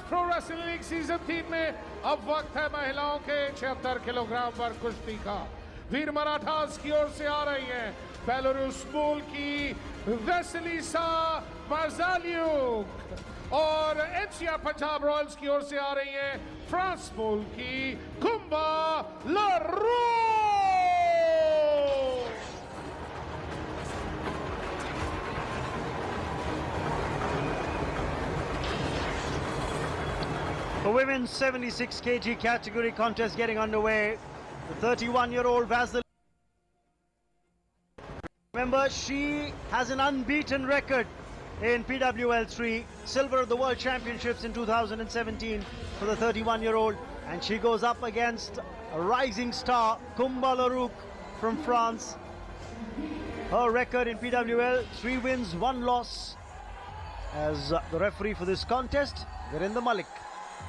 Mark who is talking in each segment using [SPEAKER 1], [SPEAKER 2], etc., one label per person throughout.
[SPEAKER 1] Pro wrestling league season 3 में अब वक्त है महिलाओं के 76 किलोग्राम वर्ग कुश्ती का। वीर मराठास की ओर से आ रही हैं बेलारूस मूल की वैसिलिसा मार्जालियुक और एनसीआर पंजाब रॉयल्स की ओर से आ रही हैं फ्रांस मूल की कुम्बा लारोक।
[SPEAKER 2] The women's 76 kg category contest getting underway. The 31-year-old Vasilisa. Remember, she has an unbeaten record in PWL 3, silver at the World Championships in 2017 for the 31-year-old, and she goes up against a rising star, Koumba Larroque from France. Her record in PWL, 3 wins, 1 loss. As the referee for this contest, Virendra Malik,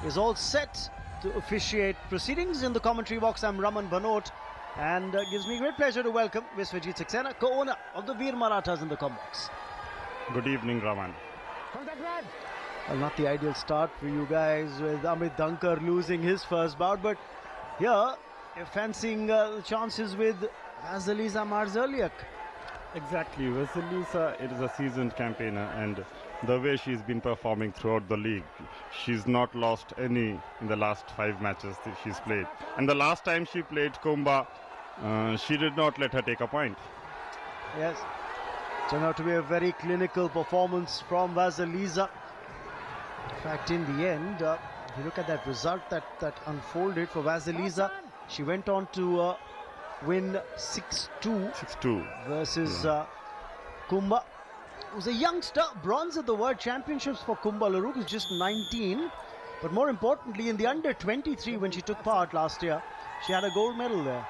[SPEAKER 2] is all set to officiate proceedings. In the commentary box, I'm Raman Bhanot, and gives me great pleasure to welcome Viswajit Saxena, co-owner of the Veer Marathas in the box.
[SPEAKER 3] Good evening, Raman.
[SPEAKER 2] Well, not the ideal start for you guys with Amit Dhankar losing his first bout, but here you're fancying the chances with Vasilisa Marzaliuk.
[SPEAKER 3] Exactly, Vasilisa is a seasoned campaigner, and the way she's been performing throughout the league, she's not lost any in the last 5 matches that she's played. And the last time she played Koumba, she did not let her take a point.
[SPEAKER 2] Yes, turned out to be a very clinical performance from Vasilisa. In fact, in the end, if you look at that result that unfolded for Vasilisa, she went on to win 6-2 versus Koumba, who's a youngster. Bronze at the World Championships for Koumba Larroque, who's just 19. But more importantly, in the under 23, when she took part last year, she had a gold medal there.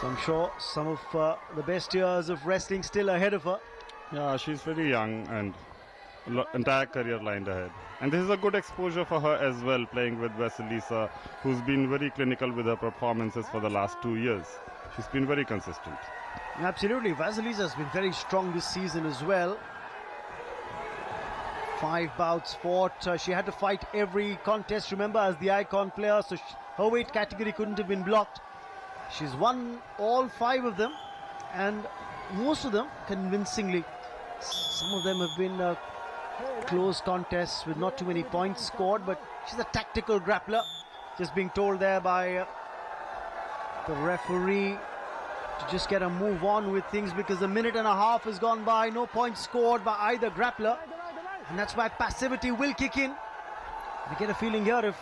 [SPEAKER 2] So I'm sure some of the best years of wrestling still ahead of her.
[SPEAKER 3] Yeah, she's very young and entire career lined ahead. And this is a good exposure for her as well, playing with Vasilisa, who's been very clinical with her performances for the last 2 years. She's been very consistent.
[SPEAKER 2] Absolutely, Vasilisa has been very strong this season as well. 5 bouts fought. She had to fight every contest, remember, as the icon player, so her weight category couldn't have been blocked. She's won all 5 of them, and most of them convincingly. Some of them have been close contests with not too many points scored, but she's a tactical grappler. Just being told there by the referee to just get a move on with things, because a minute and a half has gone by, no points scored by either grappler, and that's why passivity will kick in. I get a feeling here, if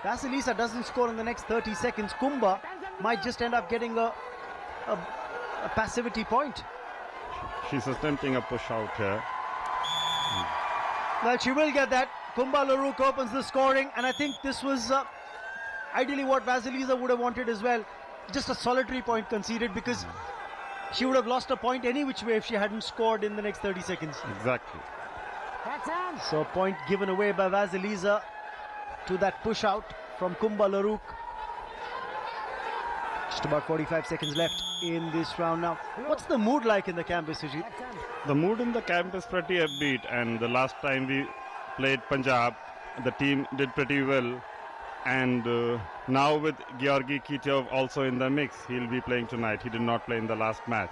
[SPEAKER 2] Vasilisa doesn't score in the next 30 seconds, Koumba might just end up getting a passivity point.
[SPEAKER 3] She's attempting a push out here.
[SPEAKER 2] Well, she will get that. Koumba Larroque opens the scoring, and I think this was ideally what Vasilisa would have wanted as well. Just a solitary point conceded, because she would have lost a point any which way if she hadn't scored in the next 30 seconds.
[SPEAKER 3] Exactly.
[SPEAKER 2] So a point given away by Vasilisa to that push out from Koumba Larroque. Just about 45 seconds left in this round now. What's the mood like in the camp, Viswajit?
[SPEAKER 3] The mood in the camp is pretty upbeat, and the last time we played Punjab, the team did pretty well. And now with Georgi Kitov also in the mix, he'll be playing tonight. He did not play in the last match.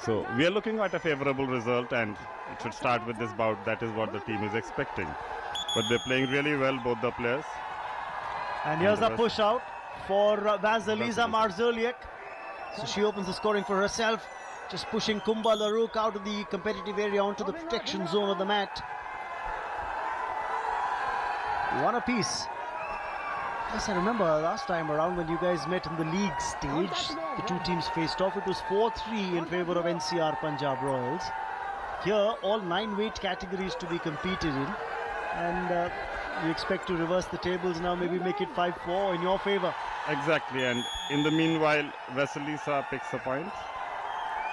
[SPEAKER 3] So we are looking at a favorable result, and it should start with this bout. That is what the team is expecting. But they're playing really well, both the players.
[SPEAKER 2] And here's a push out for Vasilisa Marzaliuk. So she opens the scoring for herself, just pushing Koumba Larroque out of the competitive area onto the protection zone of the mat. 1 apiece. Yes, I remember last time around when you guys met in the league stage, the 2 teams faced off. It was 4-3 in favour of NCR Punjab Royals. Here, all 9 weight categories to be competed in, and you expect to reverse the tables now, maybe make it 5-4 in your favour.
[SPEAKER 3] Exactly, and in the meanwhile, Vasilisa picks a point.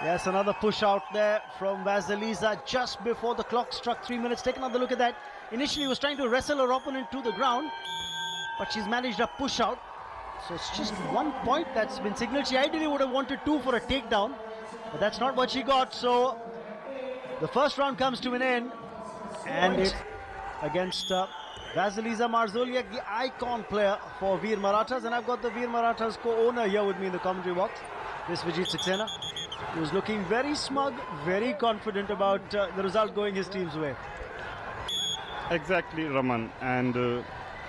[SPEAKER 2] Yes, another push out there from Vasilisa just before the clock struck 3 minutes. Take another look at that. Initially, was trying to wrestle her opponent to the ground, but she's managed a push out. So it's just 1 point that's been signaled. She ideally would have wanted 2 for a takedown, but that's not what she got. So the first round comes to an end. And it's against Vasilisa Marzaliuk, the icon player for Veer Marathas. And I've got the Veer Marathas co-owner here with me in the commentary box, Miss Vijit Saxena, who's looking very smug, very confident about the result going his team's way.
[SPEAKER 3] Exactly, Raman. And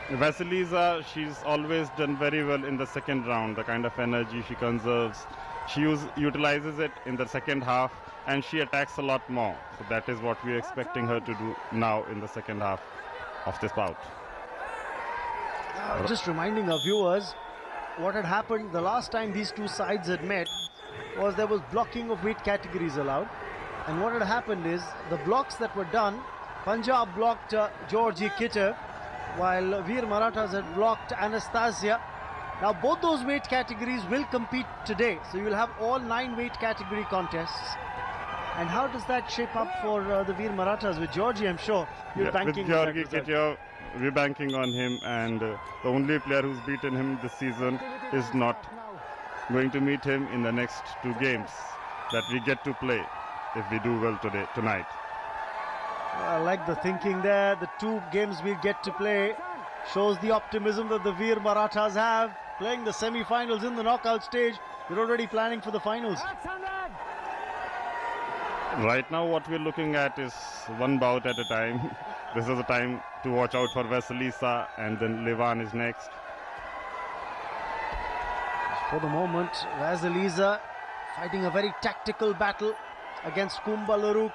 [SPEAKER 3] Vasilisa, she's always done very well in the second round. The kind of energy she conserves, she utilizes it in the second half, and she attacks a lot more. So that is what we're expecting her to do now in the second half of this bout.
[SPEAKER 2] Just reminding our viewers, what had happened the last time these two sides had met was there was blocking of weight categories allowed. And what had happened is the blocks that were done, Punjab blocked Georgie Kittev, while Veer Marathas had blocked Anastasia. Now both those weight categories will compete today, so you'll have all 9 weight category contests. And how does that shape up for the Veer Marathas? With Georgie, I'm sure you're banking
[SPEAKER 3] with
[SPEAKER 2] on
[SPEAKER 3] Georgie
[SPEAKER 2] that
[SPEAKER 3] Kittev, we're banking on him, and the only player who's beaten him this season is not going to meet him in the next 2 games that we get to play if we do well tonight.
[SPEAKER 2] I like the thinking there. The 2 games we'll get to play shows the optimism that the Veer Marathas have. Playing the semi-finals in the knockout stage, we're already planning for the finals.
[SPEAKER 3] Right now what we're looking at is 1 bout at a time. This is a time to watch out for Vasilisa, and then Levan is next.
[SPEAKER 2] For the moment, Vasilisa fighting a very tactical battle against Koumba Larroque.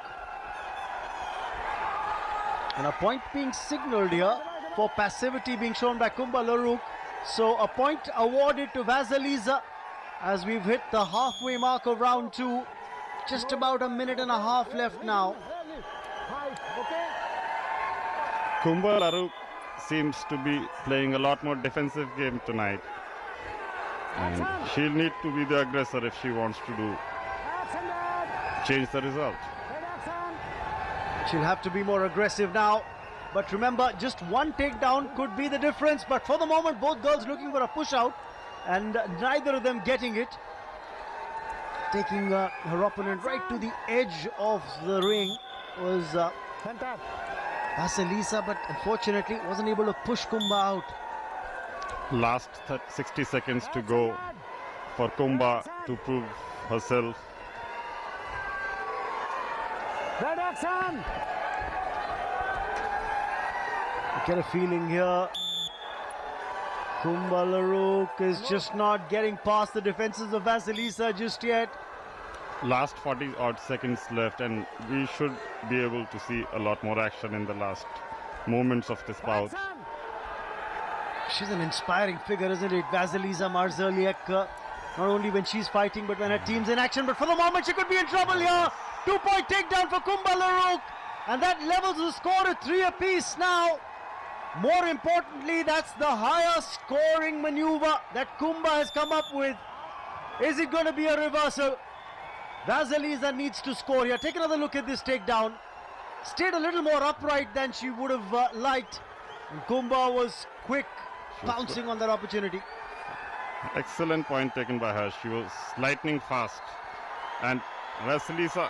[SPEAKER 2] And a point being signalled here for passivity being shown by Koumba Larroque. So a point awarded to Vasilisa as we've hit the halfway mark of round 2. Just about a minute and a half left now.
[SPEAKER 3] Koumba Larroque seems to be playing a lot more defensive game tonight. And she'll need to be the aggressor if she wants to change the result.
[SPEAKER 2] She'll have to be more aggressive now. But remember, just 1 takedown could be the difference. But for the moment, both girls looking for a push out, and neither of them getting it. Taking her opponent right to the edge of the ring was Vasilisa, but unfortunately wasn't able to push Koumba out.
[SPEAKER 3] Last 60 seconds to go for Koumba to prove herself.
[SPEAKER 2] I get a feeling here Koumba Larroque is just not getting past the defenses of Vasilisa just yet.
[SPEAKER 3] Last 40 odd seconds left, and we should be able to see a lot more action in the last moments of this bout.
[SPEAKER 2] She's an inspiring figure, isn't it? Vasilisa Marzaliuk, not only when she's fighting but when her team's in action. But for the moment she could be in trouble here. 2-point takedown for Koumba Larroque, and that levels the score to 3 apiece now. More importantly, that's the highest scoring maneuver that Koumba has come up with. Is it going to be a reversal? Vasilisa needs to score here. Take another look at this takedown. Stayed a little more upright than she would have liked. And Koumba was quick, pouncing on that opportunity.
[SPEAKER 3] Excellent point taken by her. She was lightning fast. And Vasilisa.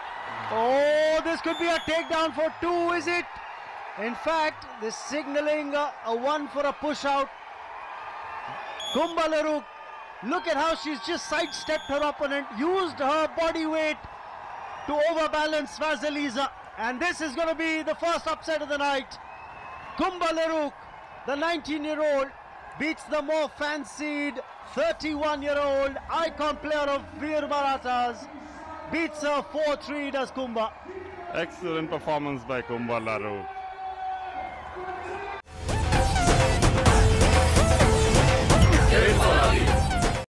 [SPEAKER 2] Oh, this could be a takedown for 2, is it? In fact, they're signaling a 1 for a push out. Koumba Larroque, look at how she's just sidestepped her opponent, used her body weight to overbalance Vasilisa. And this is going to be the first upset of the night. Koumba Larroque, the 19-year-old, beats the more fancied 31-year-old icon player of Veer Marathas. Beats her 4-3, does Koumba.
[SPEAKER 3] Excellent performance by Koumba Larroque.
[SPEAKER 4] Game for la vida.